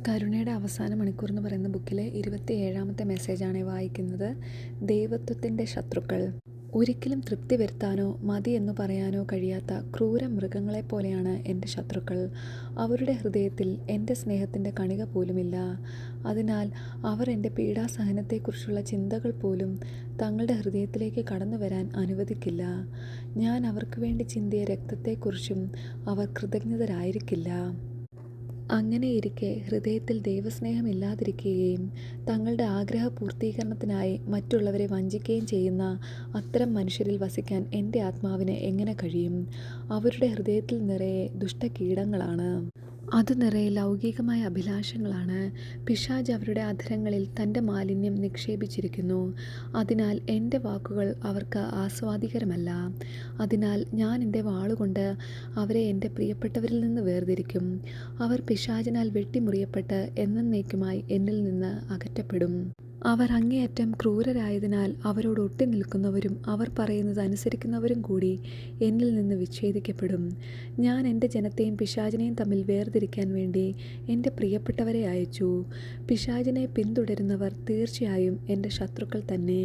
കരുണയുടെ അവസാന മണിക്കൂർ എന്ന് പറയുന്ന ബുക്കിലെ 27ാമത്തെ മെസ്സേജാണ് വായിക്കുന്നത്. ദൈവത്വത്തിൻ്റെ ശത്രുക്കൾ. ഒരിക്കലും തൃപ്തി വരുത്താനോ മതി എന്ന് പറയാനോ കഴിയാത്ത ക്രൂര മൃഗങ്ങളെപ്പോലെയാണ് എൻ്റെ ശത്രുക്കൾ. അവരുടെ ഹൃദയത്തിൽ എൻ്റെ സ്നേഹത്തിൻ്റെ കണിക പോലുമില്ല. അതിനാൽ അവർ എൻ്റെ പീഡാസഹനത്തെക്കുറിച്ചുള്ള ചിന്തകൾ പോലും തങ്ങളുടെ ഹൃദയത്തിലേക്ക് കടന്നു വരാൻ അനുവദിക്കില്ല. ഞാൻ അവർക്ക് വേണ്ടി ചിന്തിയ രക്തത്തെക്കുറിച്ചും അവർ കൃതജ്ഞതരായിരിക്കില്ല. അങ്ങനെയിരിക്കെ ഹൃദയത്തിൽ ദൈവസ്നേഹമില്ലാതിരിക്കുകയും തങ്ങളുടെ ആഗ്രഹ പൂർത്തീകരണത്തിനായി മറ്റുള്ളവരെ വഞ്ചിക്കുകയും ചെയ്യുന്ന അത്തരം മനുഷ്യരിൽ വസിക്കാൻ എൻ്റെ ആത്മാവിന് എങ്ങനെ കഴിയും? അവരുടെ ഹൃദയത്തിൽ നിറയെ ദുഷ്ടകീടങ്ങളാണ്. അത് നിറയെ ലൗകികമായ അഭിലാഷങ്ങളാണ്. പിശാച് അവരുടെ അധരങ്ങളിൽ തൻ്റെ മാലിന്യം നിക്ഷേപിച്ചിരിക്കുന്നു. അതിനാൽ എൻ്റെ വാക്കുകൾ അവർക്ക് ആസ്വാദികരമല്ല. അതിനാൽ ഞാൻ എൻ്റെ വാളുകൊണ്ട് അവരെ എൻ്റെ പ്രിയപ്പെട്ടവരിൽ നിന്ന് വേർതിരിക്കും. അവർ പിശാചിനാൽ വെട്ടിമുറിയപ്പെട്ട് എന്നേക്കുമായി എന്നിൽ നിന്ന് അകറ്റപ്പെടും. അവർ അങ്ങേയറ്റം ക്രൂരരായതിനാൽ അവരോട് ഒട്ടി നിൽക്കുന്നവരും അവർ പറയുന്നത് അനുസരിക്കുന്നവരും കൂടി എന്നിൽ നിന്ന് വിച്ഛേദിക്കപ്പെടും. ഞാൻ എൻ്റെ ജനത്തെയും പിശാചിനെയും തമ്മിൽ വേർതിരിക്കാൻ വേണ്ടി എൻ്റെ പ്രിയപ്പെട്ടവരെ അയച്ചു. പിശാചിനെ പിന്തുടരുന്നവർ തീർച്ചയായും എൻ്റെ ശത്രുക്കൾ തന്നെ.